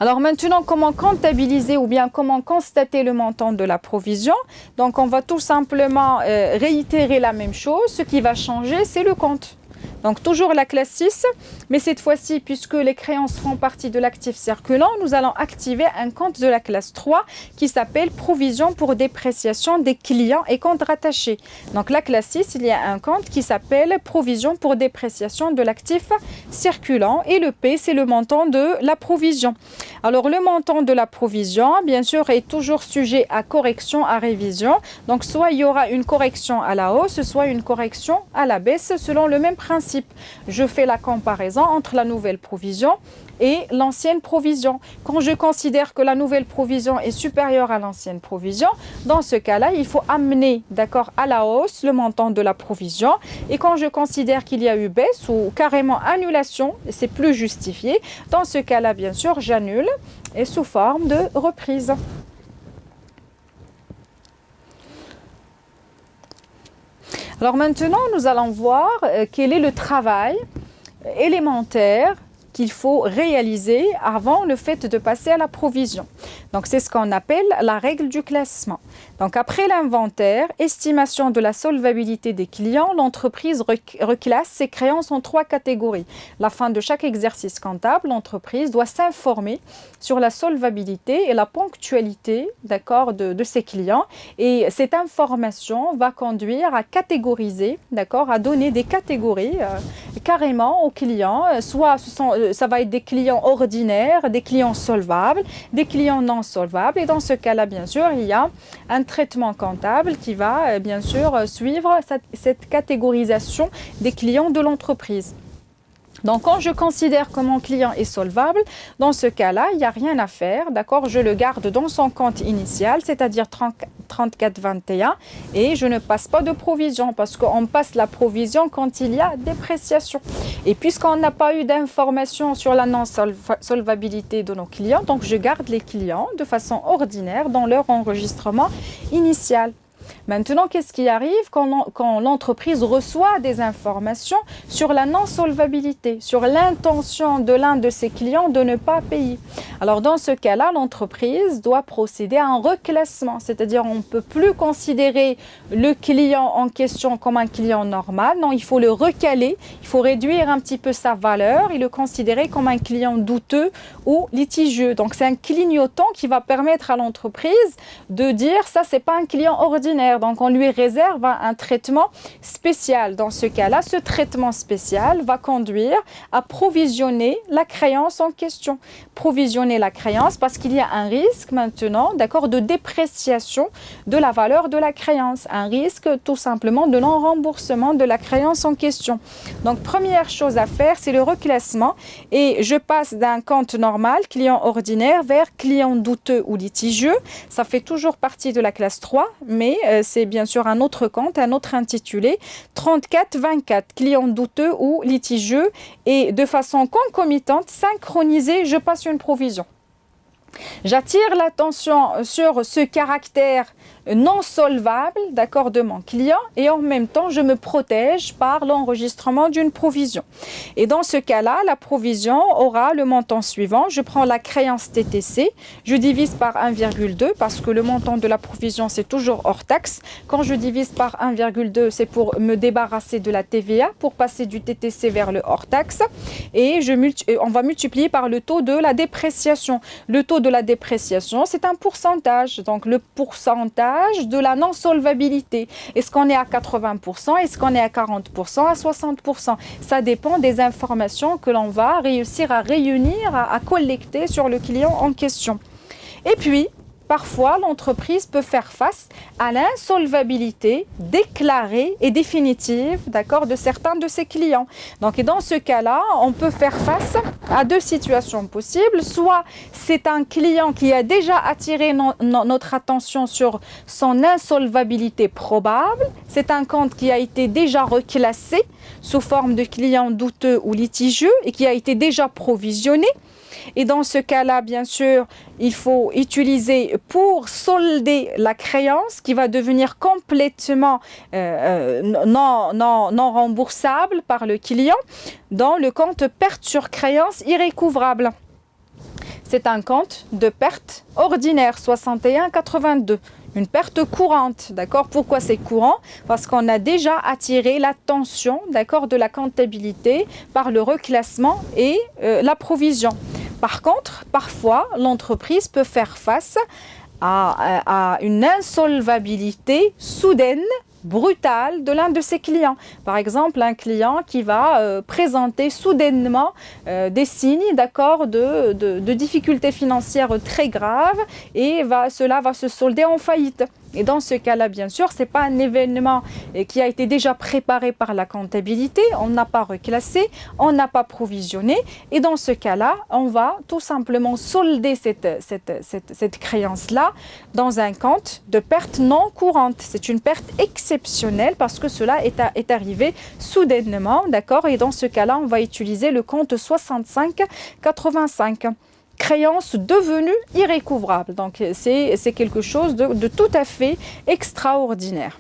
Alors maintenant, comment comptabiliser ou bien comment constater le montant de la provision? Donc on va tout simplement réitérer la même chose. Ce qui va changer, c'est le compte. Donc toujours la classe 6, mais cette fois-ci, puisque les créances font partie de l'actif circulant, nous allons activer un compte de la classe 3 qui s'appelle provision pour dépréciation des clients et comptes rattachés. Donc la classe 6, il y a un compte qui s'appelle provision pour dépréciation de l'actif circulant et le P, c'est le montant de la provision. Alors le montant de la provision, bien sûr, est toujours sujet à correction, à révision. Donc soit il y aura une correction à la hausse, soit une correction à la baisse selon le même principe. Je fais la comparaison entre la nouvelle provision et l'ancienne provision. Quand je considère que la nouvelle provision est supérieure à l'ancienne provision, dans ce cas-là, il faut amener, d'accord, à la hausse le montant de la provision. Et quand je considère qu'il y a eu baisse ou carrément annulation, c'est plus justifié, dans ce cas-là, bien sûr, j'annule et sous forme de reprise. Alors maintenant, nous allons voir quel est le travail élémentaire qu'il faut réaliser avant le fait de passer à la provision. Donc c'est ce qu'on appelle la règle du classement. Donc après l'inventaire, estimation de la solvabilité des clients, l'entreprise reclasse ses créances en 3 catégories. À la fin de chaque exercice comptable, l'entreprise doit s'informer sur la solvabilité et la ponctualité, d'accord, de ses clients. Et cette information va conduire à catégoriser, d'accord, à donner des catégories carrément aux clients. Soit ça va être des clients ordinaires, des clients solvables, des clients non solvables. Et dans ce cas-là, bien sûr, il y a un traitement comptable qui va bien sûr suivre cette catégorisation des clients de l'entreprise. Donc, quand je considère que mon client est solvable, dans ce cas-là, il n'y a rien à faire, d'accord? Je le garde dans son compte initial, c'est-à-dire 34,21 et je ne passe pas de provision parce qu'on passe la provision quand il y a dépréciation. Et puisqu'on n'a pas eu d'informations sur la non-solvabilité de nos clients, donc je garde les clients de façon ordinaire dans leur enregistrement initial. Maintenant, qu'est-ce qui arrive quand l'entreprise reçoit des informations sur la non-solvabilité, sur l'intention de l'un de ses clients de ne pas payer? Alors, dans ce cas-là, l'entreprise doit procéder à un reclassement, c'est-à-dire on ne peut plus considérer le client en question comme un client normal. Non, il faut le recaler, il faut réduire un petit peu sa valeur et le considérer comme un client douteux ou litigieux. Donc, c'est un clignotant qui va permettre à l'entreprise de dire ça, c'est pas un client ordinaire. Donc, on lui réserve un traitement spécial. Dans ce cas-là, ce traitement spécial va conduire à provisionner la créance en question. Provisionner la créance parce qu'il y a un risque maintenant, d'accord, de dépréciation de la valeur de la créance. Un risque tout simplement de non-remboursement de la créance en question. Donc, première chose à faire, c'est le reclassement et je passe d'un compte normal, client ordinaire, vers client douteux ou litigieux. Ça fait toujours partie de la classe 3, mais c'est bien sûr un autre compte, un autre intitulé, 34,24, client douteux ou litigieux, et de façon concomitante, synchronisée, je passe une provision. J'attire l'attention sur ce caractère non solvable, d'accord, de mon client et en même temps, je me protège par l'enregistrement d'une provision. Et dans ce cas-là, la provision aura le montant suivant. Je prends la créance TTC, je divise par 1,2 parce que le montant de la provision, c'est toujours hors taxe. Quand je divise par 1,2, c'est pour me débarrasser de la TVA, pour passer du TTC vers le hors taxe. Et on va multiplier par le taux de la dépréciation. Le taux de la dépréciation, c'est un pourcentage. Donc, le pourcentage de la non-solvabilité. Est-ce qu'on est à 80%? Est-ce qu'on est à 40%? À 60%? Ça dépend des informations que l'on va réussir à réunir, à collecter sur le client en question. Et puis, parfois, l'entreprise peut faire face à l'insolvabilité déclarée et définitive, d'accord, de certains de ses clients. Donc, et dans ce cas-là, on peut faire face à deux situations possibles. Soit c'est un client qui a déjà attiré notre attention sur son insolvabilité probable. C'est un compte qui a été déjà reclassé sous forme de client douteux ou litigieux et qui a été déjà provisionné. Et dans ce cas-là, bien sûr, il faut utiliser pour solder la créance qui va devenir complètement non remboursable par le client dans le compte perte sur créance irrécouvrable. C'est un compte de perte ordinaire 61,82. Une perte courante, d'accord? Pourquoi c'est courant? Parce qu'on a déjà attiré l'attention, d'accord, de la comptabilité par le reclassement et la provision. Par contre, parfois, l'entreprise peut faire face à une insolvabilité soudaine, brutale de l'un de ses clients. Par exemple, un client qui va présenter soudainement des signes, d'accord, de difficultés financières très graves et cela va se solder en faillite. Et dans ce cas-là, bien sûr, ce n'est pas un événement qui a été déjà préparé par la comptabilité, on n'a pas reclassé, on n'a pas provisionné. Et dans ce cas-là, on va tout simplement solder cette créance-là dans un compte de perte non courante. C'est une perte exceptionnelle parce que cela est arrivé soudainement, d'accord? Et dans ce cas-là, on va utiliser le compte 65,85. Créance devenue irrécouvrable. Donc, c'est quelque chose de tout à fait extraordinaire.